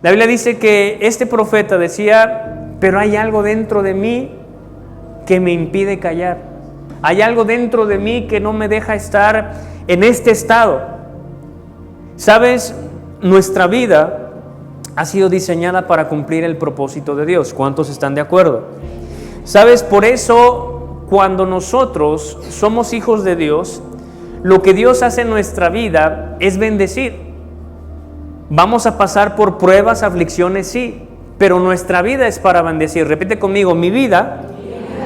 La Biblia dice que este profeta decía, pero hay algo dentro de mí que me impide callar. Hay algo dentro de mí que no me deja estar en este estado. ¿Sabes? Nuestra vida ha sido diseñada para cumplir el propósito de Dios. ¿Cuántos están de acuerdo? ¿Sabes? Por eso, cuando nosotros somos hijos de Dios, lo que Dios hace en nuestra vida es bendecir. Vamos a pasar por pruebas, aflicciones, sí, pero nuestra vida es para bendecir. Repite conmigo, mi vida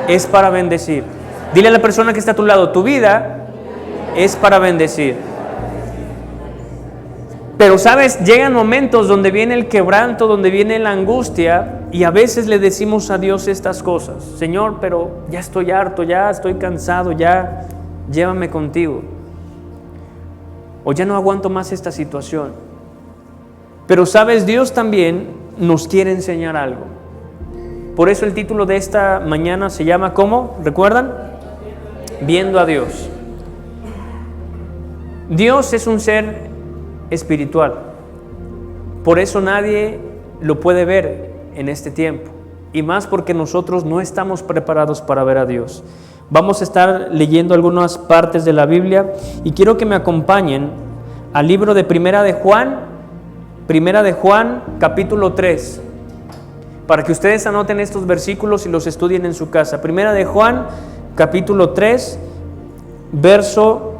es para bendecir. Dile a la persona que está a tu lado, tu vida es para bendecir. Pero sabes, llegan momentos donde viene el quebranto, donde viene la angustia, y a veces le decimos a Dios estas cosas: Señor, pero ya estoy harto, ya estoy cansado, ya llévame contigo. O ya no aguanto más esta situación. Pero sabes, Dios también nos quiere enseñar algo. Por eso el título de esta mañana se llama, ¿cómo? ¿Recuerdan? Viendo a Dios. Dios es un ser espiritual. Por eso nadie lo puede ver en este tiempo. Y más porque nosotros no estamos preparados para ver a Dios. Vamos a estar leyendo algunas partes de la Biblia y quiero que me acompañen al libro de Primera de Juan capítulo 3, para que ustedes anoten estos versículos y los estudien en su casa. Primera de Juan capítulo 3, verso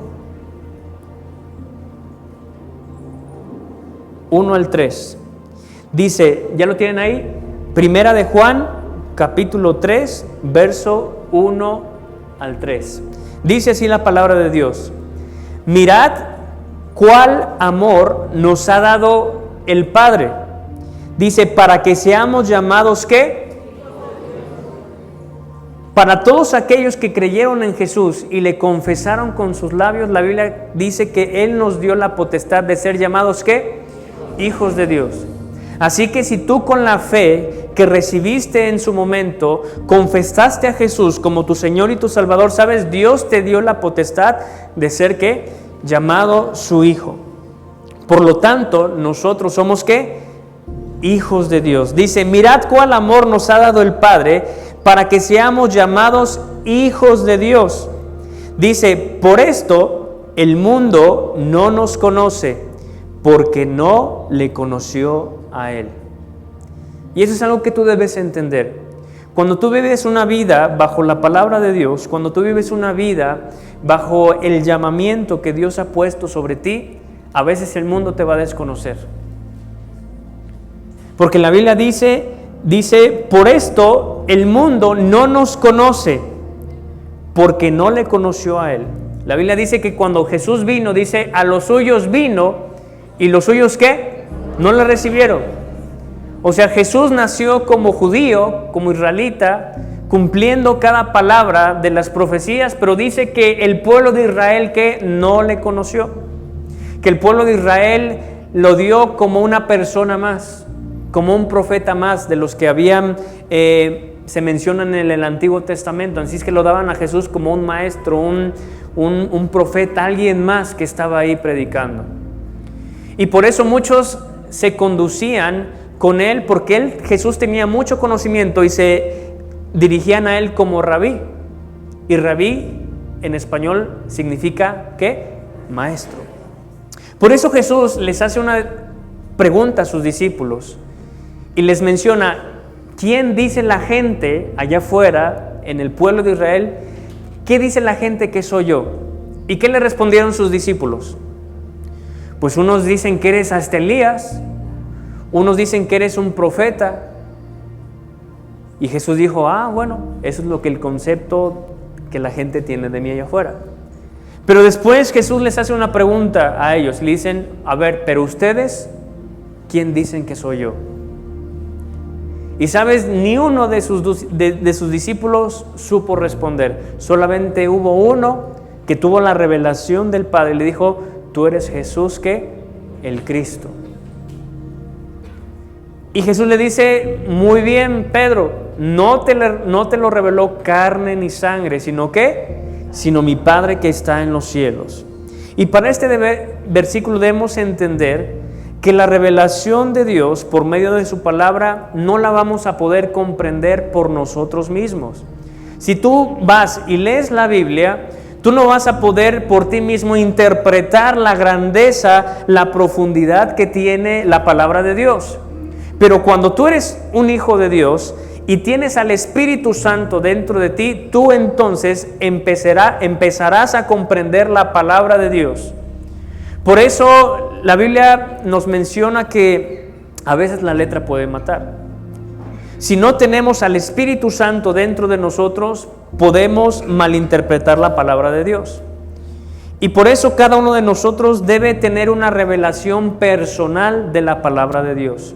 1 al 3. Dice, ¿ya lo tienen ahí? Primera de Juan capítulo 3, verso 1 al 3. Dice así la palabra de Dios: mirad cuál amor nos ha dado el Padre. Dice, para que seamos llamados, ¿qué? Para todos aquellos que creyeron en Jesús y le confesaron con sus labios, la Biblia dice que Él nos dio la potestad de ser llamados, ¿qué? Hijos de Dios. Así que si tú con la fe que recibiste en su momento, confesaste a Jesús como tu Señor y tu Salvador, ¿sabes? Dios te dio la potestad de ser, ¿qué? Llamado su Hijo. Por lo tanto, nosotros somos, ¿qué? Hijos de Dios. Dice, mirad cuál amor nos ha dado el Padre para que seamos llamados hijos de Dios. Dice, por esto el mundo no nos conoce, porque no le conoció a Él. Y eso es algo que tú debes entender. Cuando tú vives una vida bajo la palabra de Dios, cuando tú vives una vida bajo el llamamiento que Dios ha puesto sobre ti, a veces el mundo te va a desconocer. Porque la Biblia dice, por esto el mundo no nos conoce, porque no le conoció a Él. La Biblia dice que cuando Jesús vino, dice, a los suyos vino, y los suyos, ¿qué? No le recibieron. O sea, Jesús nació como judío, como israelita, cumpliendo cada palabra de las profecías, pero dice que el pueblo de Israel, ¿qué? No le conoció. Que el pueblo de Israel lo dio como una persona más, como un profeta más de los que habían, se mencionan en el Antiguo Testamento. Así es que lo daban a Jesús como un maestro, un profeta, alguien más que estaba ahí predicando. Y por eso muchos se conducían con él, porque Jesús tenía mucho conocimiento y se dirigían a él como rabí. Y rabí en español significa, ¿qué? Maestro. Por eso Jesús les hace una pregunta a sus discípulos y les menciona, ¿quién dice la gente allá afuera, en el pueblo de Israel, qué dice la gente que soy yo? ¿Y qué le respondieron sus discípulos? Pues unos dicen que eres hasta Elías, unos dicen que eres un profeta. Y Jesús dijo, bueno, eso es lo que el concepto que la gente tiene de mí allá afuera. Pero después Jesús les hace una pregunta a ellos, le dicen, a ver, pero ustedes, ¿quién dicen que soy yo? Y sabes, ni uno de sus discípulos supo responder, solamente hubo uno que tuvo la revelación del Padre, le dijo, tú eres Jesús, ¿qué? El Cristo. Y Jesús le dice, muy bien, Pedro, no te lo reveló carne ni sangre, sino ¿qué? Sino mi Padre que está en los cielos. Y para este versículo debemos entender que la revelación de Dios por medio de su palabra no la vamos a poder comprender por nosotros mismos. Si tú vas y lees la Biblia, tú no vas a poder por ti mismo interpretar la grandeza, la profundidad que tiene la palabra de Dios. Pero cuando tú eres un hijo de Dios y tienes al Espíritu Santo dentro de ti, tú entonces empezarás a comprender la palabra de Dios. Por eso la Biblia nos menciona que a veces la letra puede matar. Si no tenemos al Espíritu Santo dentro de nosotros, podemos malinterpretar la palabra de Dios. Y por eso cada uno de nosotros debe tener una revelación personal de la palabra de Dios.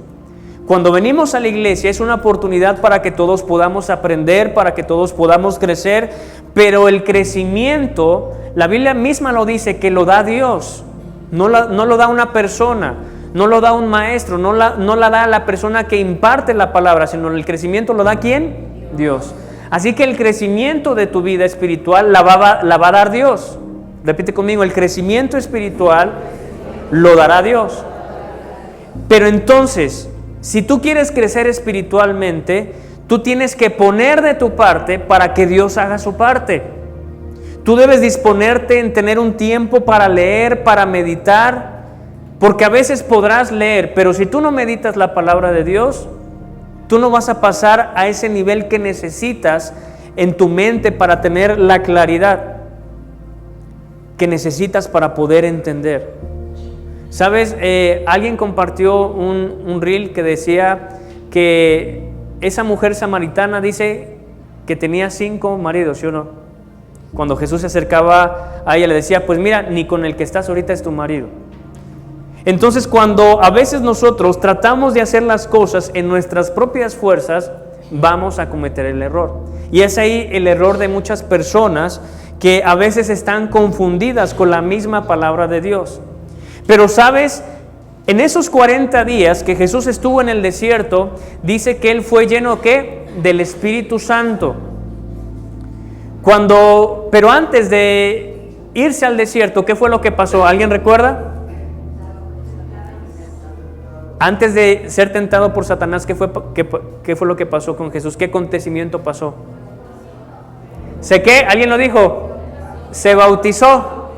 Cuando venimos a la iglesia es una oportunidad para que todos podamos aprender, para que todos podamos crecer, pero el crecimiento, la Biblia misma lo dice, que lo da Dios, no lo da una persona, no lo da un maestro, no la da la persona que imparte la palabra, sino el crecimiento lo da ¿quién? Dios. Así que el crecimiento de tu vida espiritual la va a dar Dios. Repite conmigo, el crecimiento espiritual lo dará Dios. Pero entonces, si tú quieres crecer espiritualmente, tú tienes que poner de tu parte para que Dios haga su parte. Tú debes disponerte en tener un tiempo para leer, para meditar, porque a veces podrás leer, pero si tú no meditas la palabra de Dios, tú no vas a pasar a ese nivel que necesitas en tu mente para tener la claridad que necesitas para poder entender. ¿Sabes? Alguien compartió un reel que decía que esa mujer samaritana dice que tenía 5 maridos, ¿sí o no? Cuando Jesús se acercaba a ella le decía, pues mira, ni con el que estás ahorita es tu marido. Entonces, cuando a veces nosotros tratamos de hacer las cosas en nuestras propias fuerzas, vamos a cometer el error. Y es ahí el error de muchas personas que a veces están confundidas con la misma palabra de Dios. Pero sabes, en esos 40 días que Jesús estuvo en el desierto, dice que Él fue lleno ¿qué? Del Espíritu Santo. Pero antes de irse al desierto, ¿qué fue lo que pasó? ¿Alguien recuerda? Antes de ser tentado por Satanás, ¿qué fue lo que pasó con Jesús? ¿Qué acontecimiento pasó? ¿Sé qué? ¿Alguien lo dijo? Se bautizó.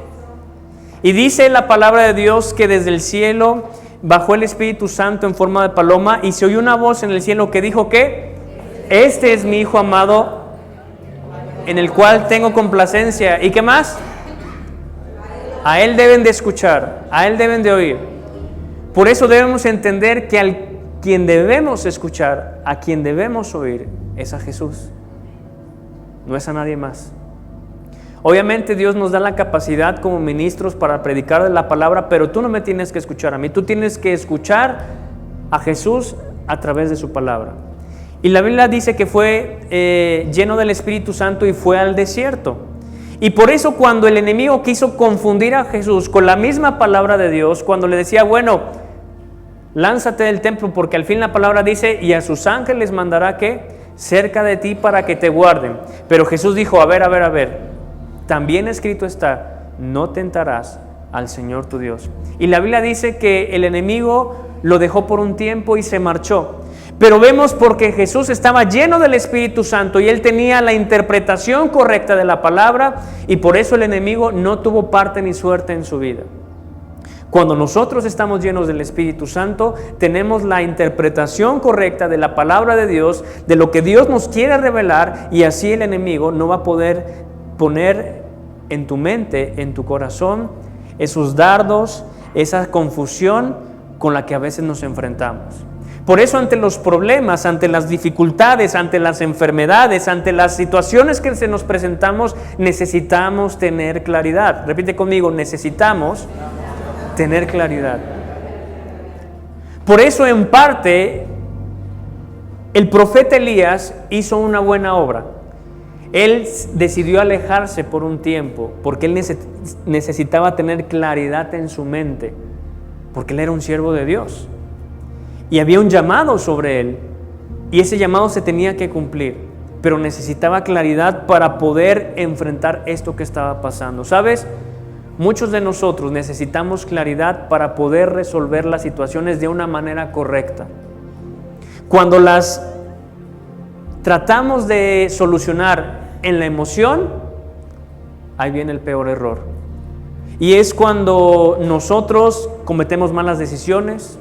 Y dice la palabra de Dios que desde el cielo bajó el Espíritu Santo en forma de paloma y se oyó una voz en el cielo que dijo que este es mi Hijo amado en el cual tengo complacencia. ¿Y qué más? A Él deben de escuchar, a Él deben de oír. Por eso debemos entender que al quien debemos escuchar, a quien debemos oír, es a Jesús. No es a nadie más. Obviamente Dios nos da la capacidad como ministros para predicar de la palabra, pero tú no me tienes que escuchar a mí, tú tienes que escuchar a Jesús a través de su palabra. Y la Biblia dice que fue lleno del Espíritu Santo y fue al desierto. Y por eso cuando el enemigo quiso confundir a Jesús con la misma palabra de Dios, cuando le decía, bueno, lánzate del templo, porque al fin la palabra dice, y a sus ángeles mandará ¿qué? Cerca de ti para que te guarden. Pero Jesús dijo, a ver, también escrito está, no tentarás al Señor tu Dios. Y la Biblia dice que el enemigo lo dejó por un tiempo y se marchó. Pero vemos porque Jesús estaba lleno del Espíritu Santo y Él tenía la interpretación correcta de la palabra y por eso el enemigo no tuvo parte ni suerte en su vida. Cuando nosotros estamos llenos del Espíritu Santo, tenemos la interpretación correcta de la palabra de Dios, de lo que Dios nos quiere revelar y así el enemigo no va a poder poner en tu mente, en tu corazón, esos dardos, esa confusión con la que a veces nos enfrentamos. Por eso ante los problemas, ante las dificultades, ante las enfermedades, ante las situaciones que se nos presentamos, necesitamos tener claridad. Repite conmigo, necesitamos tener claridad. Por eso en parte el profeta Elías hizo una buena obra. Él decidió alejarse por un tiempo porque él necesitaba tener claridad en su mente, porque él era un siervo de Dios y había un llamado sobre él y ese llamado se tenía que cumplir, pero necesitaba claridad para poder enfrentar esto que estaba pasando. ¿Sabes? muchos de nosotros necesitamos claridad para poder resolver las situaciones de una manera correcta. Cuando las tratamos de solucionar en la emoción, ahí viene el peor error. Y es cuando nosotros cometemos malas decisiones,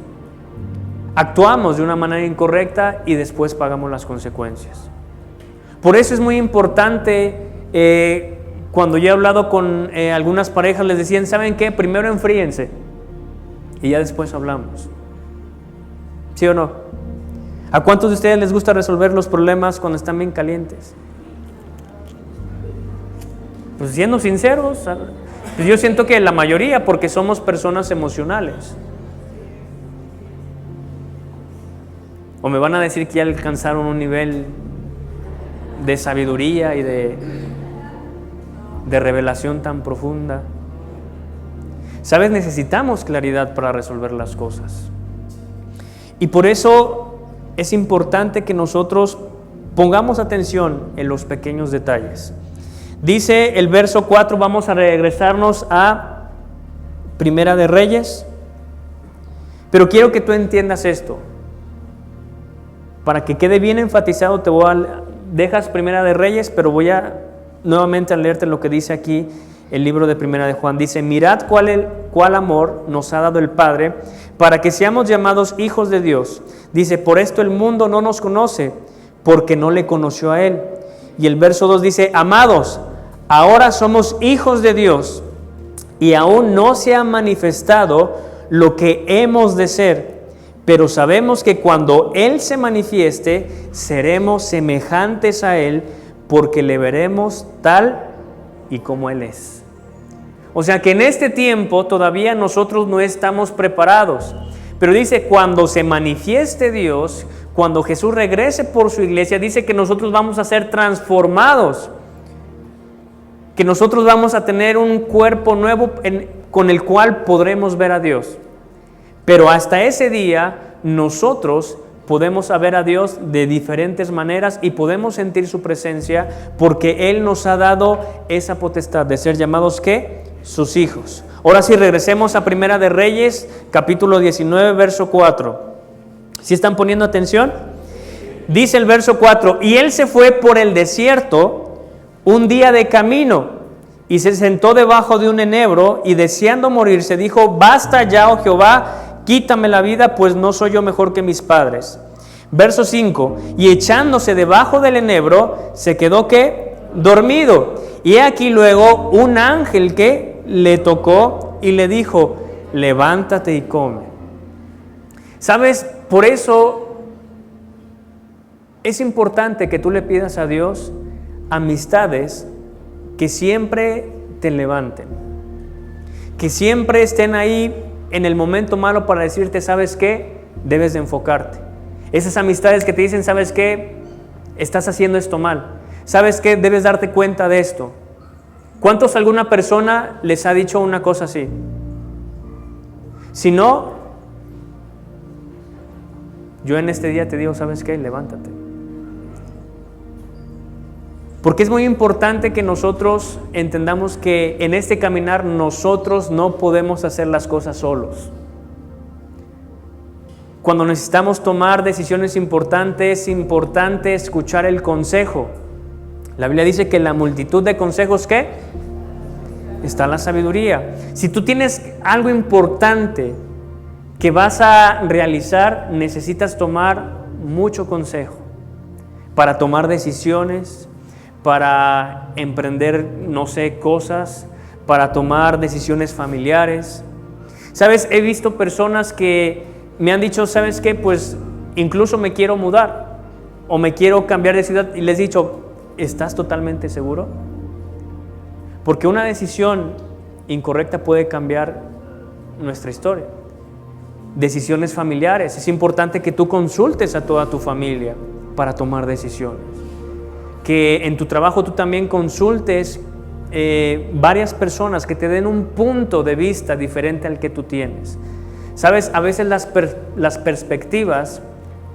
actuamos de una manera incorrecta y después pagamos las consecuencias. Por eso es muy importante, cuando yo he hablado con algunas parejas, les decían, ¿saben qué? Primero enfríense y ya después hablamos. ¿Sí o no? ¿A cuántos de ustedes les gusta resolver los problemas cuando están bien calientes? Pues siendo sinceros, pues yo siento que la mayoría, porque somos personas emocionales. O me van a decir que ya alcanzaron un nivel de sabiduría y de revelación tan profunda. ¿Sabes? Necesitamos claridad para resolver las cosas. Y por eso es importante que nosotros pongamos atención en los pequeños detalles. Dice el verso 4, vamos a regresarnos a Primera de Reyes. Pero quiero que tú entiendas esto. Para que quede bien enfatizado, dejas Primera de Reyes, pero voy a nuevamente a leerte lo que dice aquí el libro de Primera de Juan. Dice, mirad cuál amor nos ha dado el Padre para que seamos llamados hijos de Dios. Dice, por esto el mundo no nos conoce, porque no le conoció a Él. Y el verso 2 dice, amados, ahora somos hijos de Dios y aún no se ha manifestado lo que hemos de ser, pero sabemos que cuando Él se manifieste, seremos semejantes a Él, porque le veremos tal y como Él es. O sea que en este tiempo todavía nosotros no estamos preparados, pero dice, cuando se manifieste Dios, cuando Jesús regrese por su iglesia, dice que nosotros vamos a ser transformados, que nosotros vamos a tener un cuerpo nuevo con el cual podremos ver a Dios. Pero hasta ese día nosotros podemos ver a Dios de diferentes maneras y podemos sentir su presencia porque Él nos ha dado esa potestad de ser llamados, ¿qué? Sus hijos. Ahora sí, regresemos a Primera de Reyes, capítulo 19, verso 4. ¿Sí están poniendo atención? Dice el verso 4, y él se fue por el desierto un día de camino y se sentó debajo de un enebro y deseando morirse dijo, basta ya, oh Jehová, quítame la vida, pues no soy yo mejor que mis padres. Verso 5, y echándose debajo del enebro se quedó, ¿qué? Dormido. Y aquí luego un ángel que le tocó y le dijo, levántate y come. ¿Sabes? Por eso es importante que tú le pidas a Dios amistades que siempre te levanten, que siempre estén ahí en el momento malo para decirte, ¿sabes qué? Debes de enfocarte. Esas amistades que te dicen, ¿sabes qué? Estás haciendo esto mal. ¿Sabes qué? Debes darte cuenta de esto. ¿Cuántos alguna persona les ha dicho una cosa así? Si no, yo en este día te digo, ¿sabes qué? Levántate. Porque es muy importante que nosotros entendamos que en este caminar nosotros no podemos hacer las cosas solos. Cuando necesitamos tomar decisiones importantes, es importante escuchar el consejo. La Biblia dice que en la multitud de consejos, ¿qué? Está la sabiduría. Si tú tienes algo importante que vas a realizar, necesitas tomar mucho consejo para tomar decisiones, para emprender, no sé, cosas, para tomar decisiones familiares. ¿Sabes? He visto personas que me han dicho, ¿sabes qué? Pues incluso me quiero mudar o me quiero cambiar de ciudad y les he dicho, ¿estás totalmente seguro? Porque una decisión incorrecta puede cambiar nuestra historia. Decisiones familiares. Es importante que tú consultes a toda tu familia para tomar decisiones. Que en tu trabajo tú también consultes varias personas que te den un punto de vista diferente al que tú tienes. Sabes, a veces las perspectivas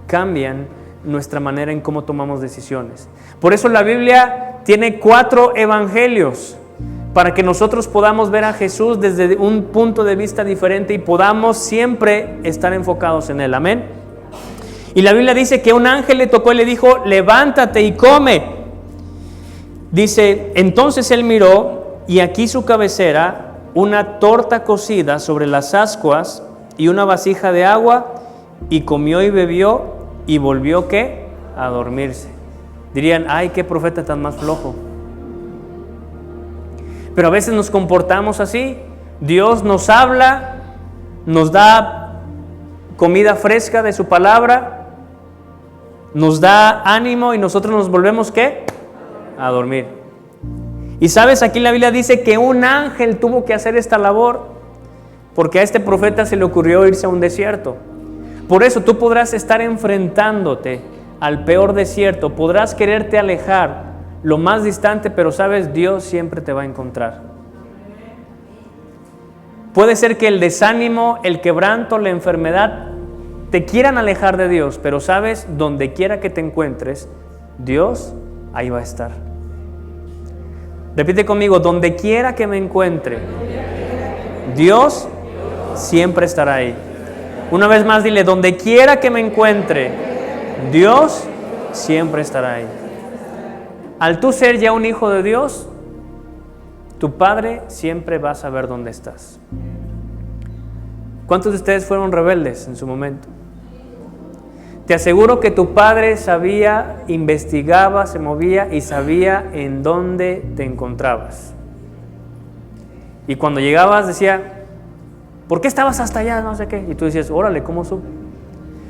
cambian nuestra manera en cómo tomamos decisiones. Por eso la Biblia tiene 4 evangelios para que nosotros podamos ver a Jesús desde un punto de vista diferente y podamos siempre estar enfocados en Él. Amén. Y la Biblia dice que un ángel le tocó y le dijo: levántate y come. Dice, entonces él miró y aquí su cabecera, una torta cocida sobre las ascuas y una vasija de agua, y comió y bebió y volvió, ¿qué? A dormirse. Dirían, ay, qué profeta tan más flojo. Pero a veces nos comportamos así. Dios nos habla, nos da comida fresca de su palabra, nos da ánimo y nosotros nos volvemos, ¿qué? A dormir. Y sabes, aquí la Biblia dice que un ángel tuvo que hacer esta labor porque a este profeta se le ocurrió irse a un desierto. Por eso tú podrás estar enfrentándote al peor desierto, podrás quererte alejar lo más distante, pero sabes, Dios siempre te va a encontrar. Puede ser que el desánimo, el quebranto, la enfermedad te quieran alejar de Dios, pero sabes, donde quiera que te encuentres, Dios ahí va a estar. Repite conmigo, donde quiera que me encuentre, Dios siempre estará ahí. Una vez más dile, donde quiera que me encuentre, Dios siempre estará ahí. Al tú ser ya un hijo de Dios, tu Padre siempre va a saber dónde estás. ¿Cuántos de ustedes fueron rebeldes en su momento? Te aseguro que tu Padre sabía, investigaba, se movía y sabía en dónde te encontrabas. Y cuando llegabas decía, ¿por qué estabas hasta allá? No sé qué. Y tú decías, órale, ¿cómo supe?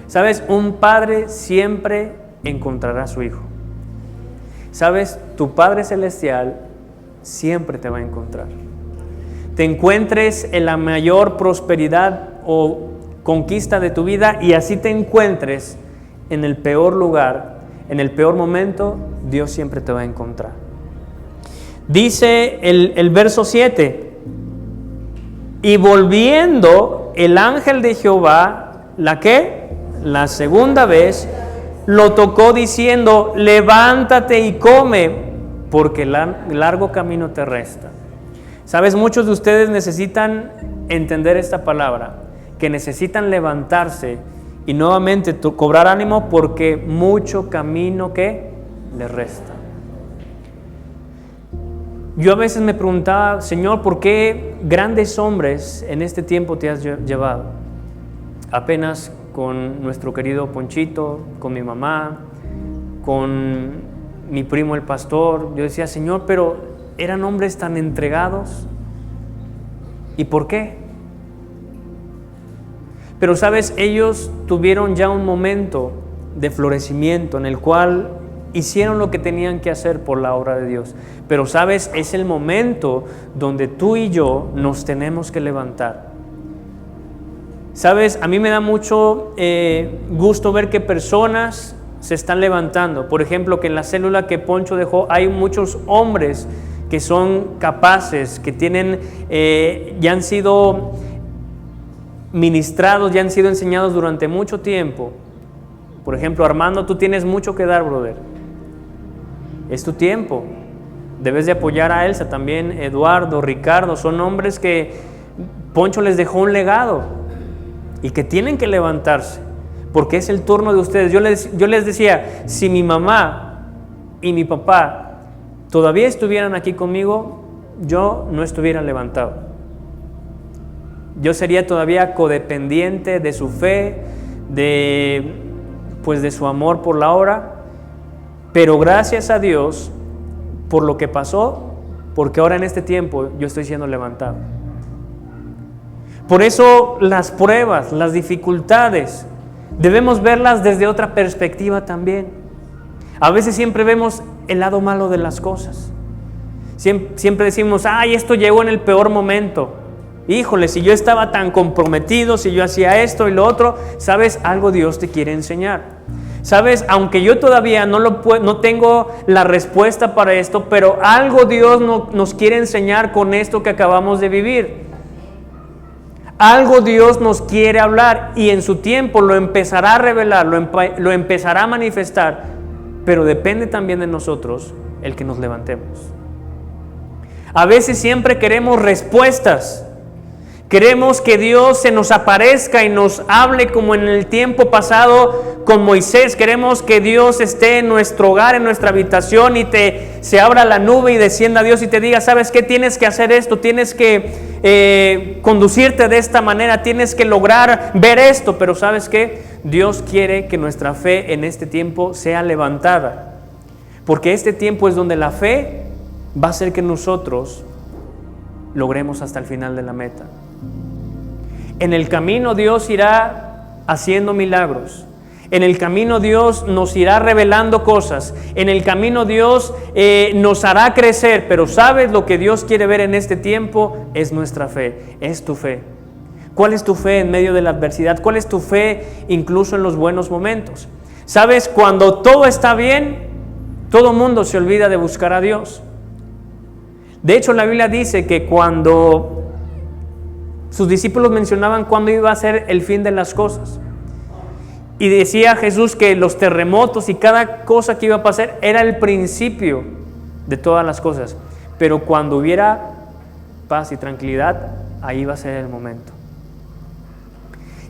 ¿Sabes? Un padre siempre encontrará a su hijo. ¿Sabes? Tu Padre Celestial siempre te va a encontrar. Te encuentres en la mayor prosperidad o conquista de tu vida y así te encuentres en el peor lugar, en el peor momento, Dios siempre te va a encontrar. Dice el verso 7, y volviendo el ángel de Jehová, ¿la qué? La segunda vez, lo tocó diciendo, levántate y come, porque largo camino te resta. Sabes, muchos de ustedes necesitan entender esta palabra, que necesitan levantarse y nuevamente cobrar ánimo porque mucho camino que les resta. Yo a veces me preguntaba, Señor, ¿por qué grandes hombres en este tiempo te has llevado? Apenas con nuestro querido Ponchito, con mi mamá, con mi primo el pastor. Yo decía, Señor, pero eran hombres tan entregados. ¿Y por qué? Pero sabes, ellos tuvieron ya un momento de florecimiento en el cual hicieron lo que tenían que hacer por la obra de Dios. Pero sabes, es el momento donde tú y yo nos tenemos que levantar. Sabes, a mí me da mucho gusto ver que personas se están levantando. Por ejemplo, que en la célula que Poncho dejó hay muchos hombres que son capaces, que tienen, ya han sido ministrados, ya han sido enseñados durante mucho tiempo. Por ejemplo, Armando, tú tienes mucho que dar, brother. Es tu tiempo. Debes de apoyar a Elsa también, Eduardo, Ricardo, son hombres que Poncho les dejó un legado y que tienen que levantarse, porque es el turno de ustedes. Yo les decía, si mi mamá y mi papá todavía estuvieran aquí conmigo, yo no estuviera levantado. Yo sería todavía codependiente de su fe, de su amor por la obra, pero gracias a Dios por lo que pasó, porque ahora en este tiempo yo estoy siendo levantado. Por eso las pruebas, las dificultades, debemos verlas desde otra perspectiva también. A veces siempre vemos el lado malo de las cosas. Siempre decimos, ay, esto llegó en el peor momento. Híjole, si yo estaba tan comprometido, si yo hacía esto y lo otro, ¿sabes? Algo Dios te quiere enseñar. ¿Sabes? Aunque yo todavía no tengo la respuesta para esto, pero algo Dios nos quiere enseñar con esto que acabamos de vivir. Algo Dios nos quiere hablar y en su tiempo lo empezará a revelar, lo empezará a manifestar, pero depende también de nosotros el que nos levantemos. A veces siempre queremos respuestas. Queremos que Dios se nos aparezca y nos hable como en el tiempo pasado con Moisés. Queremos que Dios esté en nuestro hogar, en nuestra habitación y se abra la nube y descienda Dios y te diga, ¿sabes qué? Tienes que hacer esto, tienes que conducirte de esta manera, tienes que lograr ver esto. Pero ¿sabes qué? Dios quiere que nuestra fe en este tiempo sea levantada. Porque este tiempo es donde la fe va a hacer que nosotros logremos hasta el final de la meta. En el camino Dios irá haciendo milagros. En el camino Dios nos irá revelando cosas. En el camino Dios nos hará crecer. Pero ¿sabes lo que Dios quiere ver en este tiempo? Es nuestra fe, es tu fe. ¿Cuál es tu fe en medio de la adversidad? ¿Cuál es tu fe incluso en los buenos momentos? ¿Sabes? Cuando todo está bien, todo mundo se olvida de buscar a Dios. De hecho, la Biblia dice que cuando sus discípulos mencionaban cuándo iba a ser el fin de las cosas, y decía Jesús que los terremotos y cada cosa que iba a pasar era el principio de todas las cosas, pero cuando hubiera paz y tranquilidad, ahí va a ser el momento.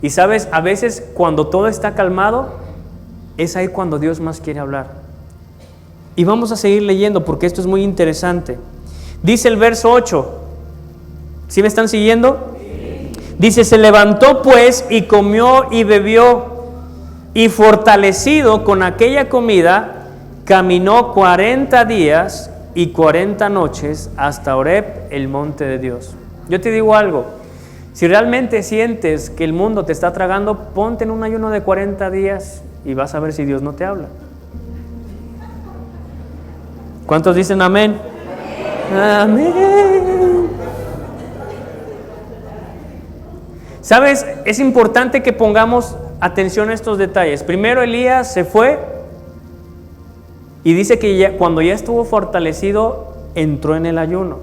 Y sabes, a veces cuando todo está calmado, es ahí cuando Dios más quiere hablar. Y vamos a seguir leyendo porque esto es muy interesante. Dice el verso 8, ¿sí me están siguiendo? Dice, se levantó pues y comió y bebió, y fortalecido con aquella comida, caminó 40 días y 40 noches hasta Horeb, el monte de Dios. Yo te digo algo, si realmente sientes que el mundo te está tragando, ponte en un ayuno de 40 días y vas a ver si Dios no te habla. ¿Cuántos dicen amén? Amén. ¿Sabes? Es importante que pongamos atención a estos detalles. Primero Elías se fue y dice que cuando ya estuvo fortalecido, entró en el ayuno.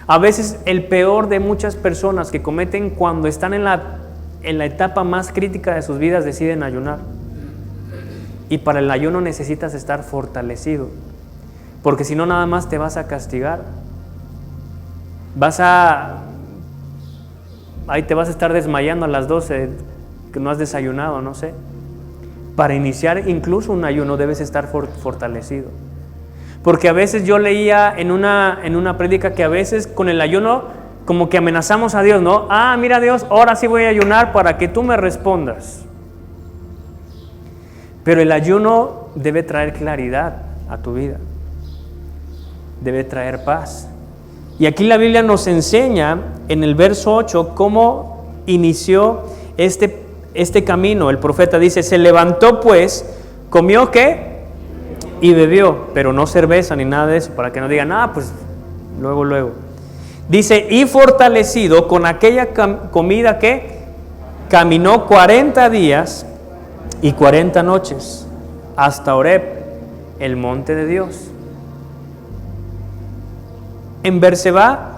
A veces el peor de muchas personas que cometen cuando están en la etapa más crítica de sus vidas deciden ayunar. Y para el ayuno necesitas estar fortalecido, porque si no nada más te vas a castigar. Ahí te vas a estar desmayando a las 12 que no has desayunado, no sé. Para iniciar incluso un ayuno debes estar fortalecido. Porque a veces yo leía en una prédica que a veces con el ayuno como que amenazamos a Dios, ¿no? Ah, mira Dios, ahora sí voy a ayunar para que tú me respondas. Pero el ayuno debe traer claridad a tu vida. Debe traer paz. Y aquí la Biblia nos enseña en el verso 8 cómo inició este camino. El profeta dice, se levantó pues, comió ¿qué? Y bebió, pero no cerveza ni nada de eso, para que no digan, pues luego. Dice, y fortalecido con aquella comida que caminó 40 días y 40 noches hasta Horeb, el monte de Dios. En Berseba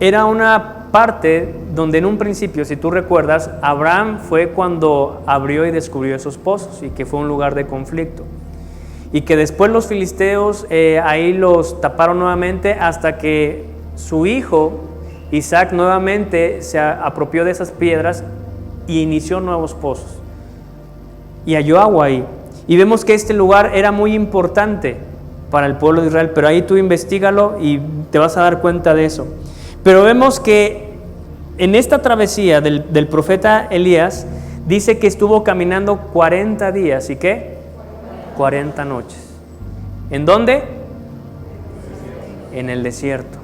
era una parte donde en un principio, si tú recuerdas, Abraham fue cuando abrió y descubrió esos pozos y que fue un lugar de conflicto. Y que después los filisteos ahí los taparon nuevamente hasta que su hijo Isaac nuevamente se apropió de esas piedras y inició nuevos pozos. Y halló agua ahí. Y vemos que este lugar era muy importante para el pueblo de Israel, pero ahí tú investígalo y te vas a dar cuenta de eso. Pero vemos que en esta travesía del profeta Elías, dice que estuvo caminando 40 días, ¿y qué? 40 noches. ¿En dónde? En el desierto.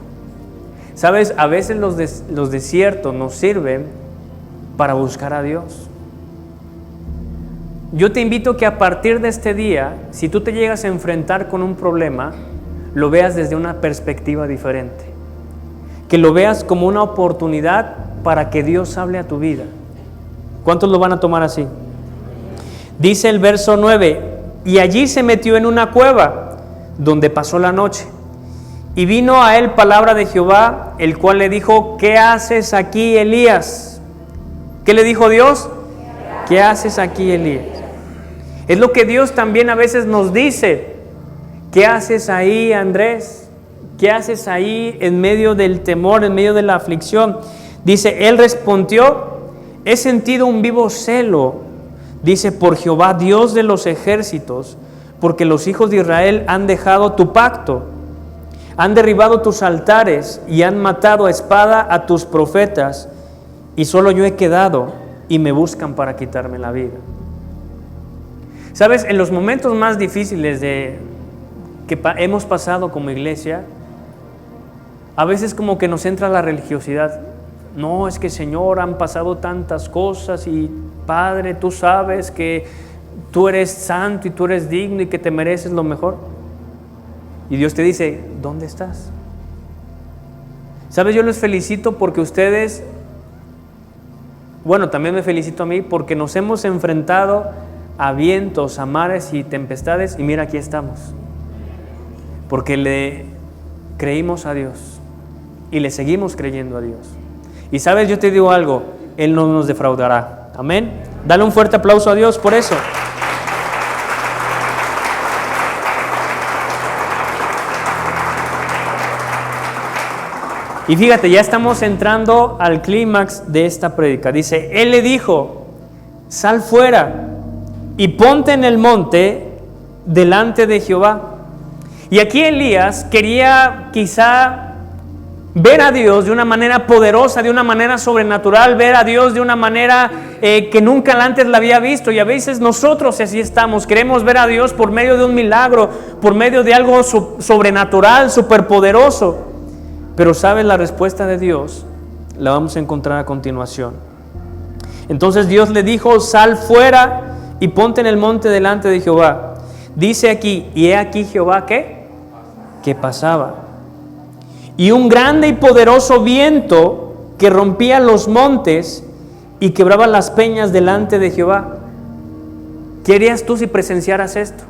¿Sabes? A veces los desiertos nos sirven para buscar a Dios. Yo te invito que a partir de este día, si tú te llegas a enfrentar con un problema, lo veas desde una perspectiva diferente. Que lo veas como una oportunidad para que Dios hable a tu vida. ¿Cuántos lo van a tomar así? Dice el verso 9, y allí se metió en una cueva, donde pasó la noche. Y vino a él palabra de Jehová, el cual le dijo, ¿qué haces aquí, Elías? ¿Qué le dijo Dios? ¿Qué haces aquí, Elías? Es lo que Dios también a veces nos dice. ¿Qué haces ahí, Andrés? ¿Qué haces ahí en medio del temor, en medio de la aflicción? Dice, él respondió, he sentido un vivo celo, dice, por Jehová, Dios de los ejércitos, porque los hijos de Israel han dejado tu pacto, han derribado tus altares y han matado a espada a tus profetas, y solo yo he quedado y me buscan para quitarme la vida. ¿Sabes? En los momentos más difíciles que hemos pasado como iglesia, a veces como que nos entra la religiosidad. No, es que Señor, han pasado tantas cosas y Padre, tú sabes que tú eres santo y tú eres digno y que te mereces lo mejor. Y Dios te dice, ¿dónde estás? ¿Sabes? Yo les felicito porque ustedes, bueno, también me felicito a mí porque nos hemos enfrentado a vientos, a mares y tempestades y mira, aquí estamos. Porque le creímos a Dios y le seguimos creyendo a Dios. Y sabes, yo te digo algo, Él no nos defraudará. Amén. Dale un fuerte aplauso a Dios por eso. Y fíjate, ya estamos entrando al clímax de esta prédica. Dice, Él le dijo, sal fuera y ponte en el monte delante de Jehová. Y aquí Elías quería quizá ver a Dios de una manera poderosa, de una manera sobrenatural, ver a Dios de una manera que nunca antes la había visto. Y a veces nosotros así estamos, queremos ver a Dios por medio de un milagro, por medio de algo sobrenatural, superpoderoso. Pero ¿sabes? La respuesta de Dios la vamos a encontrar a continuación. Entonces Dios le dijo, sal fuera y ponte en el monte delante de Jehová. Dice aquí, y he aquí Jehová, ¿qué? Que pasaba. Y un grande y poderoso viento que rompía los montes y quebraba las peñas delante de Jehová. ¿Qué harías tú si presenciaras esto?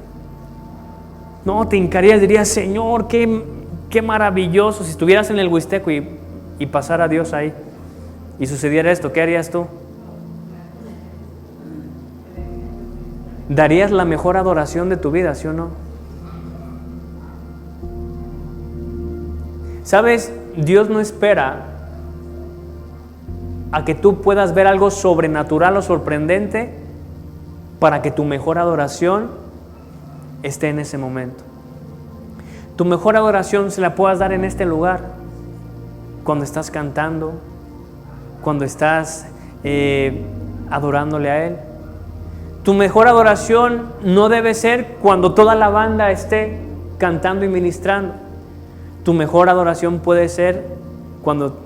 No, te hincarías, dirías, Señor, qué maravilloso. Si estuvieras en el Huisteco y pasara Dios ahí y sucediera esto, ¿qué harías tú? ¿Darías la mejor adoración de tu vida, sí o no? ¿Sabes? Dios no espera a que tú puedas ver algo sobrenatural o sorprendente para que tu mejor adoración esté en ese momento. Tu mejor adoración se la puedas dar en este lugar, cuando estás cantando, cuando estás adorándole a Él. Tu mejor adoración no debe ser cuando toda la banda esté cantando y ministrando. Tu mejor adoración puede ser cuando,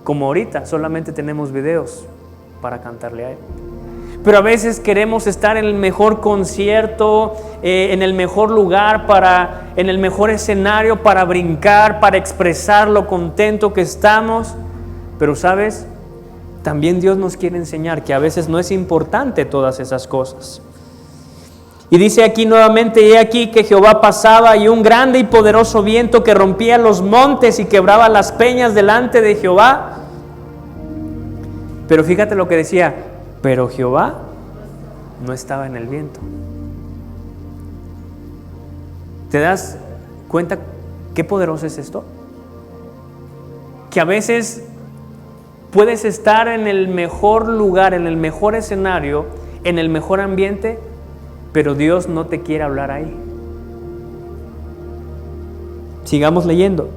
como ahorita, solamente tenemos videos para cantarle a Él. Pero a veces queremos estar en el mejor concierto, en el mejor lugar, en el mejor escenario para brincar, para expresar lo contento que estamos. Pero ¿sabes? También Dios nos quiere enseñar que a veces no es importante todas esas cosas. Y dice aquí nuevamente, he aquí que Jehová pasaba y un grande y poderoso viento que rompía los montes y quebraba las peñas delante de Jehová. Pero fíjate lo que decía, pero Jehová no estaba en el viento. ¿Te das cuenta qué poderoso es esto? Que a veces puedes estar en el mejor lugar, en el mejor escenario, en el mejor ambiente, pero Dios no te quiere hablar ahí. Sigamos leyendo.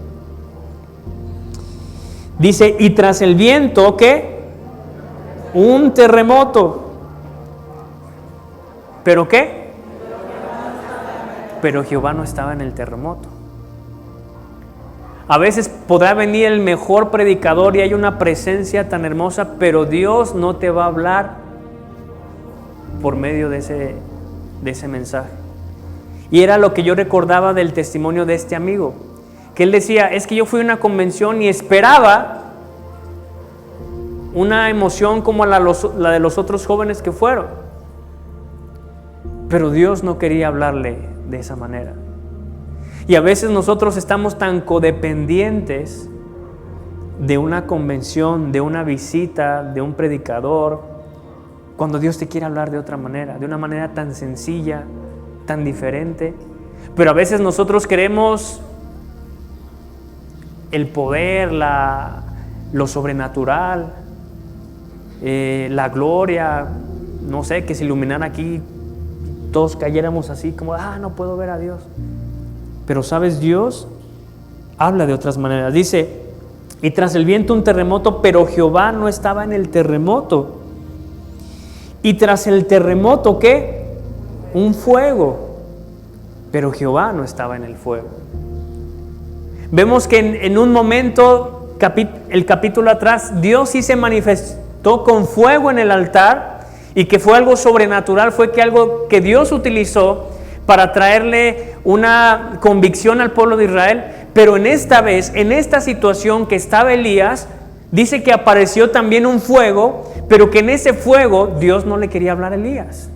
Dice, y tras el viento, ¿qué? Un terremoto. ¿Pero qué? Pero Jehová no estaba en el terremoto. A veces podrá venir el mejor predicador y hay una presencia tan hermosa, pero Dios no te va a hablar por medio de ese mensaje. Y era lo que yo recordaba del testimonio de este amigo, que él decía, es que yo fui a una convención y esperaba una emoción como la de los otros jóvenes que fueron, pero Dios no quería hablarle de esa manera. Y a veces nosotros estamos tan codependientes de una convención, de una visita, de un predicador, cuando Dios te quiere hablar de otra manera, de una manera tan sencilla, tan diferente. Pero a veces nosotros queremos el poder, lo sobrenatural, la gloria, no sé, que se iluminara aquí, todos cayéramos así como, no puedo ver a Dios. Pero sabes, Dios habla de otras maneras. Dice, y tras el viento un terremoto, pero Jehová no estaba en el terremoto. Y tras el terremoto, ¿qué? Un fuego, pero Jehová no estaba en el fuego. Vemos que en un momento, el capítulo atrás, Dios sí se manifestó con fuego en el altar, y que fue algo sobrenatural, fue que algo que Dios utilizó para traerle una convicción al pueblo de Israel. Pero en esta vez, en esta situación que estaba Elías, dice que apareció también un fuego, pero que en ese fuego Dios no le quería hablar a Elías.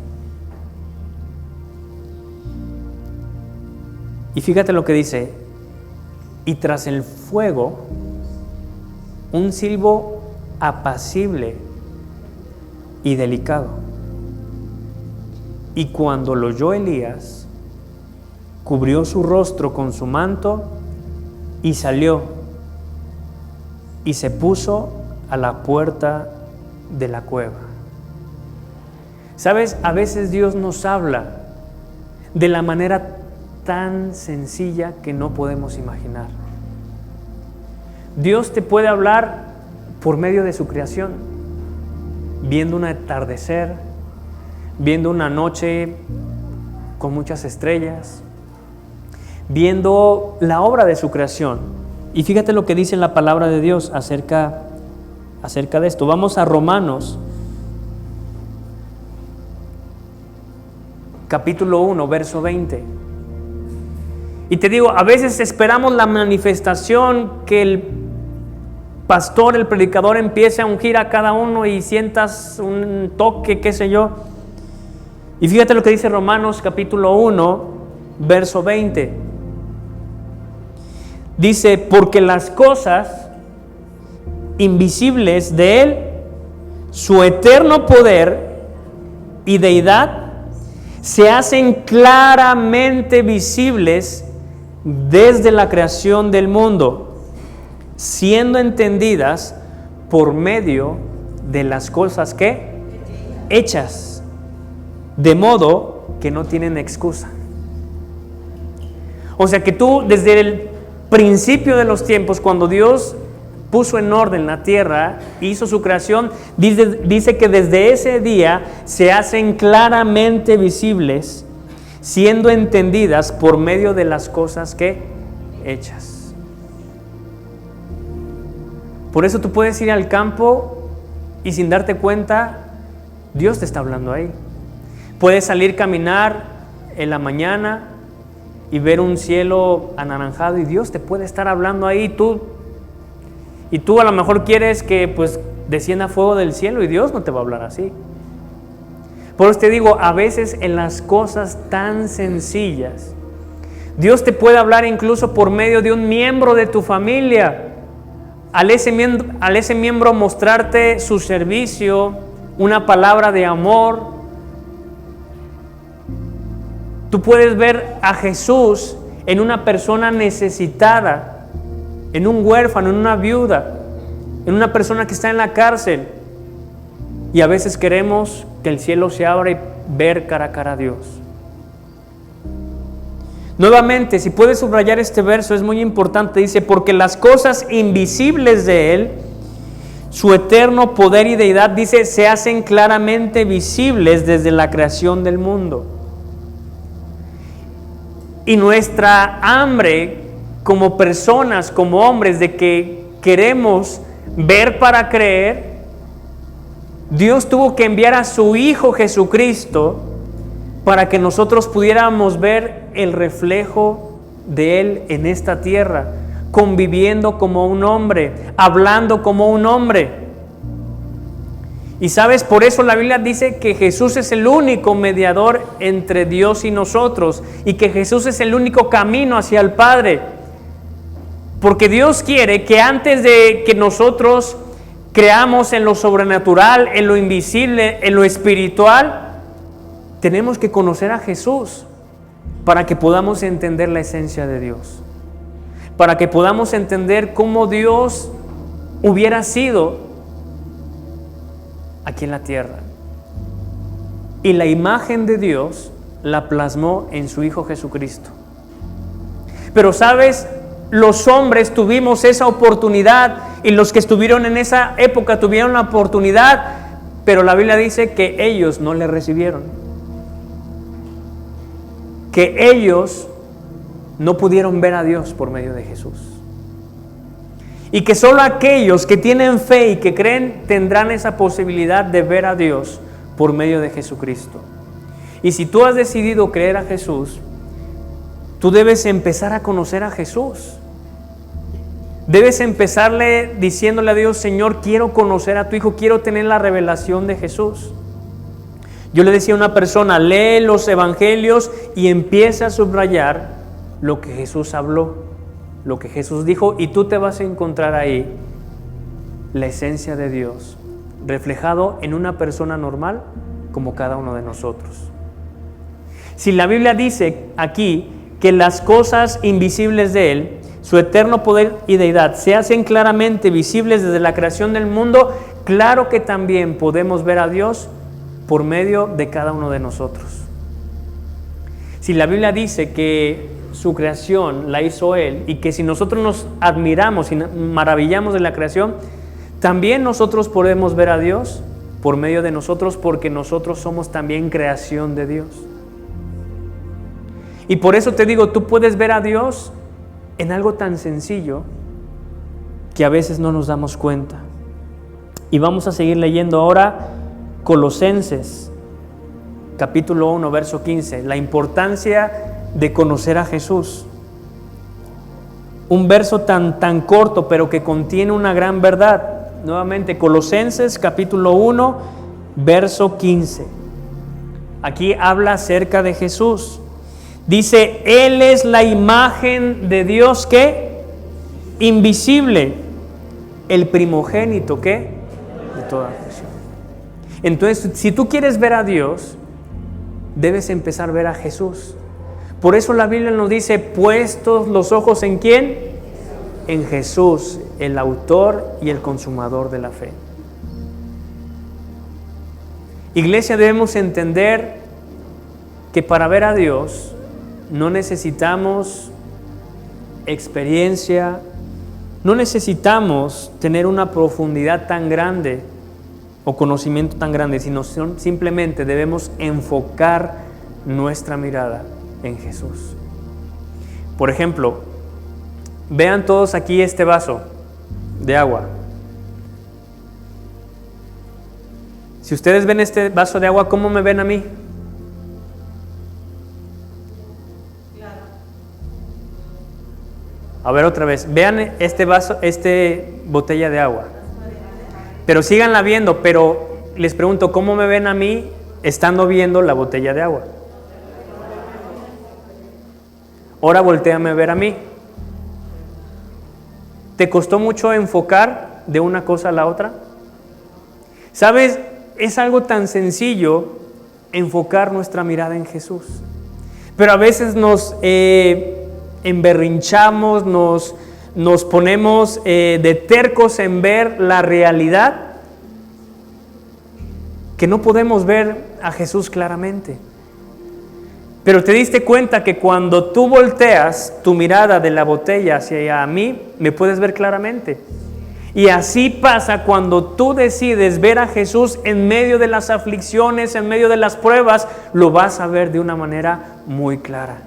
Y fíjate lo que dice, y tras el fuego, un silbo apacible y delicado. Y cuando lo oyó Elías, cubrió su rostro con su manto y salió y se puso a la puerta de la cueva. ¿Sabes? A veces Dios nos habla de la manera tan sencilla que no podemos imaginar. Dios te puede hablar por medio de su creación, viendo un atardecer, viendo una noche con muchas estrellas, viendo la obra de su creación. Y fíjate lo que dice la palabra de Dios acerca de esto. Vamos a Romanos, capítulo 1, verso 20. Y te digo, a veces esperamos la manifestación, que el pastor, el predicador empiece a ungir a cada uno y sientas un toque, qué sé yo. Y fíjate lo que dice Romanos capítulo 1, verso 20. Dice, porque las cosas invisibles de Él, su eterno poder y deidad, se hacen claramente visibles desde la creación del mundo, siendo entendidas por medio de las cosas que hechas, de modo que no tienen excusa. O sea que tú, desde el principio de los tiempos, cuando Dios puso en orden la tierra, hizo su creación, dice que desde ese día se hacen claramente visibles, siendo entendidas por medio de las cosas que hechas. Por eso tú puedes ir al campo y sin darte cuenta, Dios te está hablando ahí. Puedes salir a caminar en la mañana y ver un cielo anaranjado y Dios te puede estar hablando ahí. Y tú a lo mejor quieres que pues descienda fuego del cielo y Dios no te va a hablar así. Por eso te digo, a veces en las cosas tan sencillas, Dios te puede hablar incluso por medio de un miembro de tu familia. Al ese miembro mostrarte su servicio, una palabra de amor. Tú puedes ver a Jesús en una persona necesitada, en un huérfano, en una viuda, en una persona que está en la cárcel. Y a veces queremos que el cielo se abra y ver cara a cara a Dios. Nuevamente, si puedes subrayar este verso, es muy importante. Dice, porque las cosas invisibles de Él, su eterno poder y deidad, dice, se hacen claramente visibles desde la creación del mundo. Y nuestra hambre como personas, como hombres, de que queremos ver para creer, Dios tuvo que enviar a su Hijo Jesucristo para que nosotros pudiéramos ver el reflejo de Él en esta tierra, conviviendo como un hombre, hablando como un hombre. Y sabes, por eso la Biblia dice que Jesús es el único mediador entre Dios y nosotros, y que Jesús es el único camino hacia el Padre. Porque Dios quiere que antes de que nosotros creamos en lo sobrenatural, en lo invisible, en lo espiritual, tenemos que conocer a Jesús para que podamos entender la esencia de Dios. para que podamos entender cómo Dios hubiera sido aquí en la tierra. Y la imagen de Dios la plasmó en su Hijo Jesucristo. Pero sabes, los hombres tuvimos esa oportunidad, y los que estuvieron en esa época tuvieron la oportunidad, pero la Biblia dice que ellos no le recibieron, que ellos no pudieron ver a Dios por medio de Jesús, y que solo aquellos que tienen fe y que creen tendrán esa posibilidad de ver a Dios por medio de Jesucristo. Y si tú has decidido creer a Jesús, tú debes empezar a conocer a Jesús. Debes empezarle diciéndole a Dios: Señor, quiero conocer a tu Hijo, quiero tener la revelación de Jesús. Yo le decía a una persona: lee los evangelios y empieza a subrayar lo que Jesús habló, lo que Jesús dijo, y tú te vas a encontrar ahí la esencia de Dios reflejado en una persona normal como cada uno de nosotros. Si la Biblia dice aquí que las cosas invisibles de Él, su eterno poder y deidad, se hacen claramente visibles desde la creación del mundo, claro que también podemos ver a Dios por medio de cada uno de nosotros. Si la Biblia dice que su creación la hizo Él, y que si nosotros nos admiramos y maravillamos de la creación, también nosotros podemos ver a Dios por medio de nosotros, porque nosotros somos también creación de Dios. Y por eso te digo, tú puedes ver a Dios en algo tan sencillo que a veces no nos damos cuenta. Y vamos a seguir leyendo ahora Colosenses, capítulo 1, verso 15, la importancia de conocer a Jesús. Un verso tan corto, pero que contiene una gran verdad. Nuevamente, Colosenses, capítulo 1, verso 15. Aquí habla acerca de Jesús. Dice: Él es la imagen de Dios, ¿qué? Invisible, el primogénito, ¿qué? De toda creación. Entonces, si tú quieres ver a Dios, debes empezar a ver a Jesús. Por eso la Biblia nos dice: puestos los ojos ¿en quién? En Jesús, el autor y el consumador de la fe. Iglesia, debemos entender que para ver a Dios no necesitamos experiencia, no necesitamos tener una profundidad tan grande o conocimiento tan grande, sino simplemente debemos enfocar nuestra mirada en Jesús. Por ejemplo, vean todos aquí este vaso de agua. Si ustedes ven este vaso de agua, ¿cómo me ven a mí? A ver otra vez, vean este vaso, botella de agua. Pero síganla viendo, pero les pregunto, ¿cómo me ven a mí estando viendo la botella de agua? Ahora voltéame a ver a mí. ¿Te costó mucho enfocar de una cosa a la otra? ¿Sabes? Es algo tan sencillo enfocar nuestra mirada en Jesús. Pero a veces nos emberrinchamos, nos ponemos de tercos en ver la realidad, que no podemos ver a Jesús claramente. Pero te diste cuenta que cuando tú volteas tu mirada de la botella hacia mí, me puedes ver claramente. Y así pasa cuando tú decides ver a Jesús en medio de las aflicciones, en medio de las pruebas, lo vas a ver de una manera muy clara.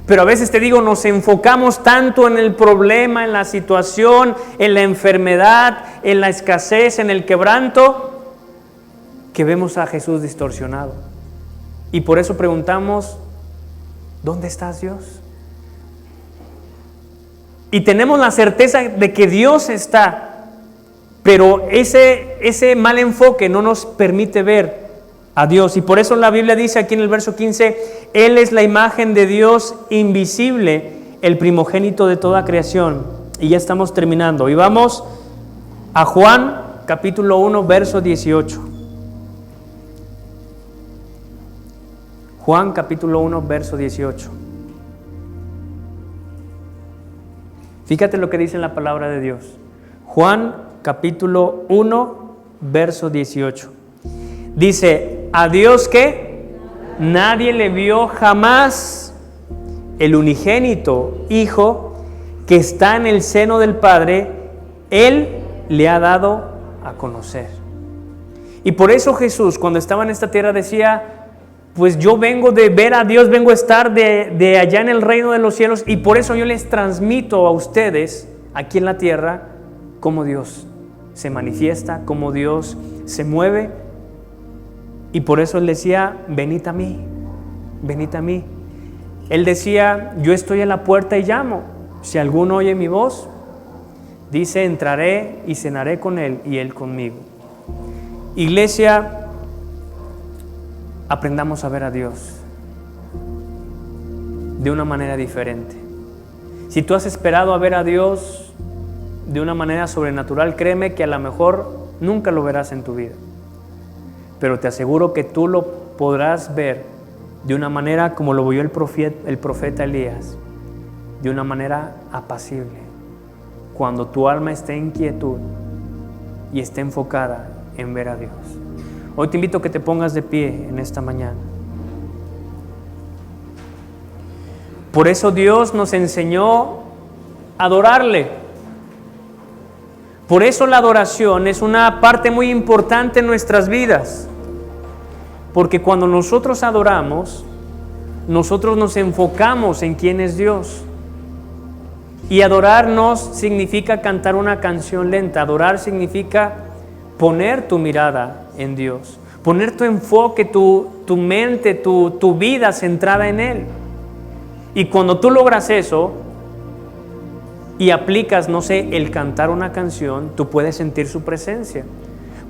Pero a veces te digo, nos enfocamos tanto en el problema, en la situación, en la enfermedad, en la escasez, en el quebranto, que vemos a Jesús distorsionado. Y por eso preguntamos, ¿dónde estás, Dios? Y tenemos la certeza de que Dios está, pero ese mal enfoque no nos permite ver a Dios. Y por eso la Biblia dice aquí en el verso 15, Él es la imagen de Dios invisible, el primogénito de toda creación. Y ya estamos terminando. Y vamos a Juan capítulo 1, verso 18. Juan capítulo 1, verso 18. Fíjate lo que dice en la palabra de Dios. Juan capítulo 1, verso 18. Dice, a Dios que nadie le vio jamás, el unigénito Hijo que está en el seno del Padre, Él le ha dado a conocer. Y por eso Jesús, cuando estaba en esta tierra, decía, pues yo vengo de ver a Dios, vengo a estar de allá en el reino de los cielos, y por eso yo les transmito a ustedes aquí en la tierra cómo Dios se manifiesta, cómo Dios se mueve. Y por eso Él decía, venid a mí, venid a mí. Él decía, yo estoy en la puerta y llamo. Si alguno oye mi voz, dice, entraré y cenaré con Él y Él conmigo. Iglesia, aprendamos a ver a Dios de una manera diferente. Si tú has esperado a ver a Dios de una manera sobrenatural, créeme que a lo mejor nunca lo verás en tu vida. Pero te aseguro que tú lo podrás ver de una manera como lo vio el profeta Elías, de una manera apacible, cuando tu alma esté en quietud y esté enfocada en ver a Dios. Hoy te invito a que te pongas de pie en esta mañana. Por eso Dios nos enseñó a adorarle. Por eso la adoración es una parte muy importante en nuestras vidas. Porque cuando nosotros adoramos, nosotros nos enfocamos en quién es Dios. Y adorarnos significa cantar una canción lenta. Adorar significa poner tu mirada en Dios, poner tu enfoque, tu mente, tu vida centrada en Él. Y cuando tú logras eso y aplicas, no sé, el cantar una canción, tú puedes sentir su presencia.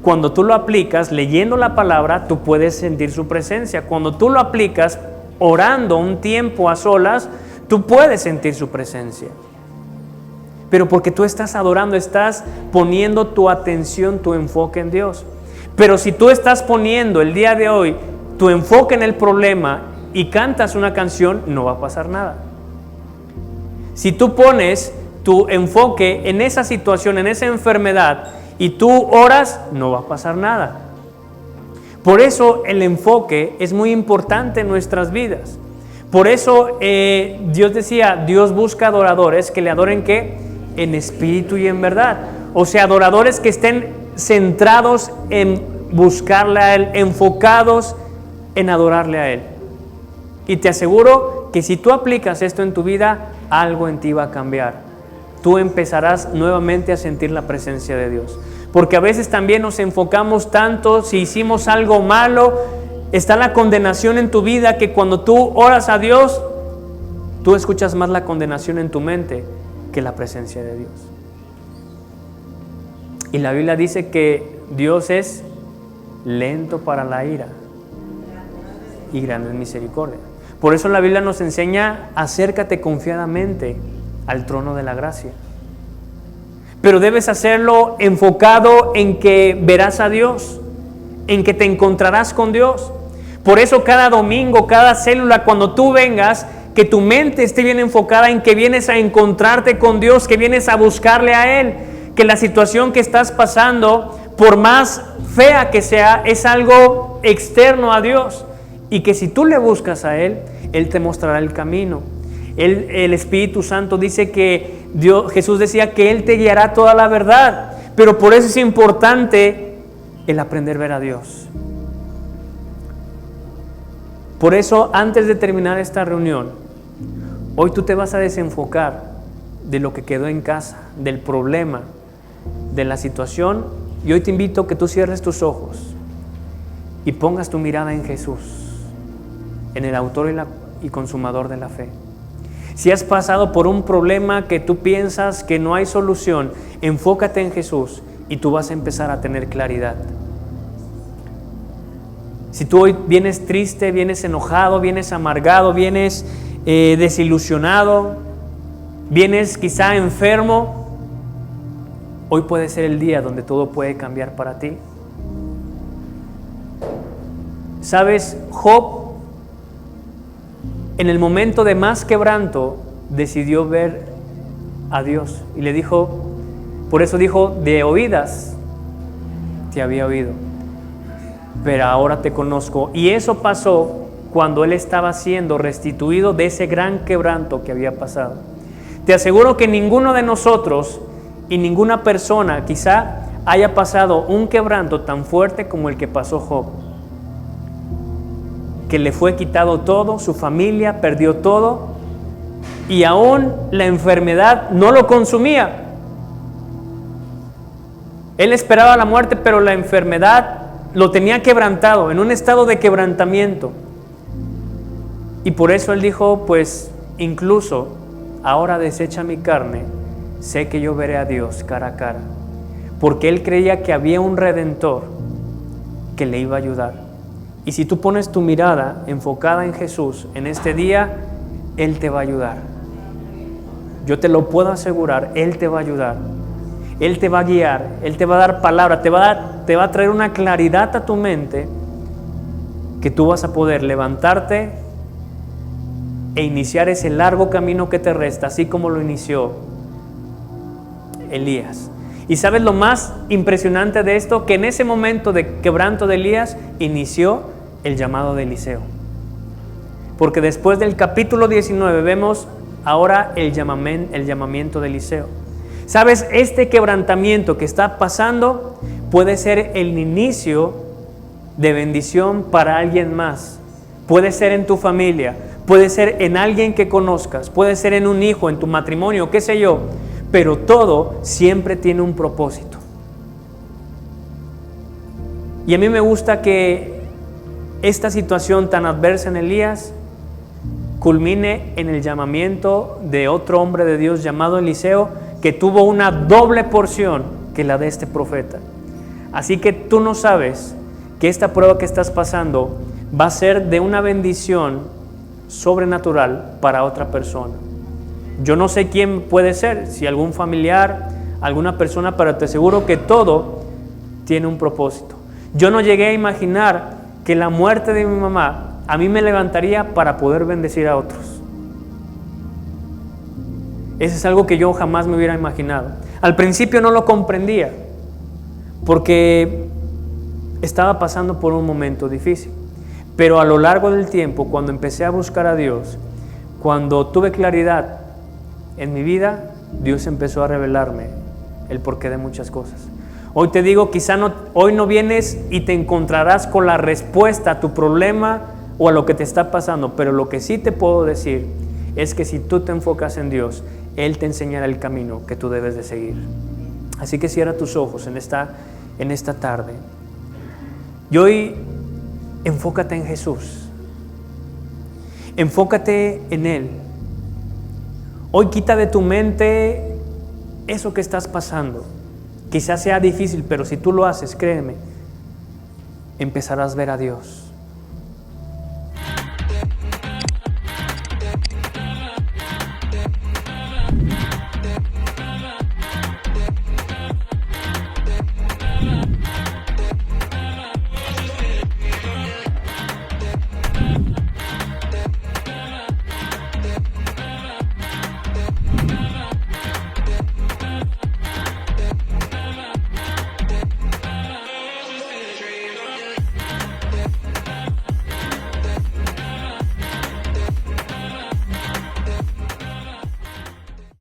Cuando tú lo aplicas leyendo la palabra, tú puedes sentir su presencia. Cuando tú lo aplicas orando un tiempo a solas, tú puedes sentir su presencia. Pero porque tú estás adorando, estás poniendo tu atención, tu enfoque en Dios. Pero si tú estás poniendo el día de hoy tu enfoque en el problema y cantas una canción, no va a pasar nada. Si tú pones tu enfoque en esa situación, en esa enfermedad, y tú oras, no va a pasar nada. Por eso el enfoque es muy importante en nuestras vidas. Por eso Dios decía, Dios busca adoradores que le adoren ¿qué? En espíritu y en verdad. O sea, adoradores que estén centrados en buscarle a Él, enfocados en adorarle a Él. Y te aseguro que si tú aplicas esto en tu vida, algo en ti va a cambiar. Tú empezarás nuevamente a sentir la presencia de Dios. Porque a veces también nos enfocamos tanto, si hicimos algo malo, está la condenación en tu vida, que cuando tú oras a Dios, tú escuchas más la condenación en tu mente que la presencia de Dios. Y la Biblia dice que Dios es lento para la ira y grande en misericordia. Por eso la Biblia nos enseña, acércate confiadamente al trono de la gracia. Pero debes hacerlo enfocado en que verás a Dios, en que te encontrarás con Dios. Por eso cada domingo, cada célula, cuando tú vengas, que tu mente esté bien enfocada en que vienes a encontrarte con Dios, que vienes a buscarle a Él, que la situación que estás pasando, por más fea que sea, es algo externo a Dios, y que si tú le buscas a Él, Él te mostrará el camino. El Espíritu Santo dice que Jesús decía que Él te guiará toda la verdad, pero por eso es importante el aprender a ver a Dios. Por eso, antes de terminar esta reunión, hoy tú te vas a desenfocar de lo que quedó en casa, del problema, de la situación, y hoy te invito a que tú cierres tus ojos y pongas tu mirada en Jesús, en el autor y consumador de la fe. Si has pasado por un problema que tú piensas que no hay solución, enfócate en Jesús y tú vas a empezar a tener claridad. Si tú hoy vienes triste, vienes enojado, vienes amargado, vienes desilusionado, vienes quizá enfermo, hoy puede ser el día donde todo puede cambiar para ti. ¿Sabes? Job, en el momento de más quebranto, decidió ver a Dios. Y le dijo, por eso dijo, de oídas te había oído, pero ahora te conozco. Y eso pasó cuando él estaba siendo restituido de ese gran quebranto que había pasado. Te aseguro que ninguno de nosotros y ninguna persona quizá haya pasado un quebranto tan fuerte como el que pasó Job, que le fue quitado todo, su familia perdió todo, y aún la enfermedad no lo consumía. Él esperaba la muerte, pero la enfermedad lo tenía quebrantado, en un estado de quebrantamiento. Y por eso él dijo, pues incluso ahora desecha mi carne, sé que yo veré a Dios cara a cara. Porque él creía que había un Redentor que le iba a ayudar. Y si tú pones tu mirada enfocada en Jesús en este día, Él te va a ayudar. Yo te lo puedo asegurar, Él te va a ayudar. Él te va a guiar, Él te va a dar palabra, te va a traer una claridad a tu mente que tú vas a poder levantarte e iniciar ese largo camino que te resta, así como lo inició Elías. Y ¿sabes lo más impresionante de esto? Que en ese momento de quebranto de Elías inició el llamado de Eliseo. Porque después del capítulo 19 vemos ahora el llamamiento de Eliseo. ¿Sabes? Este quebrantamiento que está pasando puede ser el inicio de bendición para alguien más. Puede ser en tu familia, puede ser en alguien que conozcas, puede ser en un hijo, en tu matrimonio, qué sé yo. Pero todo siempre tiene un propósito. Y a mí me gusta que esta situación tan adversa en Elías culmine en el llamamiento de otro hombre de Dios llamado Eliseo, que tuvo una doble porción que la de este profeta. Así que tú no sabes que esta prueba que estás pasando va a ser de una bendición sobrenatural para otra persona. Yo no sé quién puede ser, si algún familiar, alguna persona, pero te aseguro que todo tiene un propósito. Yo no llegué a imaginar que la muerte de mi mamá a mí me levantaría para poder bendecir a otros. Eso es algo que yo jamás me hubiera imaginado. Al principio no lo comprendía, porque estaba pasando por un momento difícil. Pero a lo largo del tiempo, cuando empecé a buscar a Dios, cuando tuve claridad en mi vida, Dios empezó a revelarme el porqué de muchas cosas. Hoy te digo, hoy no vienes y te encontrarás con la respuesta a tu problema o a lo que te está pasando, pero lo que sí te puedo decir es que si tú te enfocas en Dios, Él te enseñará el camino que tú debes de seguir. Así que cierra tus ojos en esta tarde. Y hoy enfócate en Jesús. Enfócate en Él. Hoy quita de tu mente eso que estás pasando. Quizás sea difícil, pero si tú lo haces, créeme, empezarás a ver a Dios.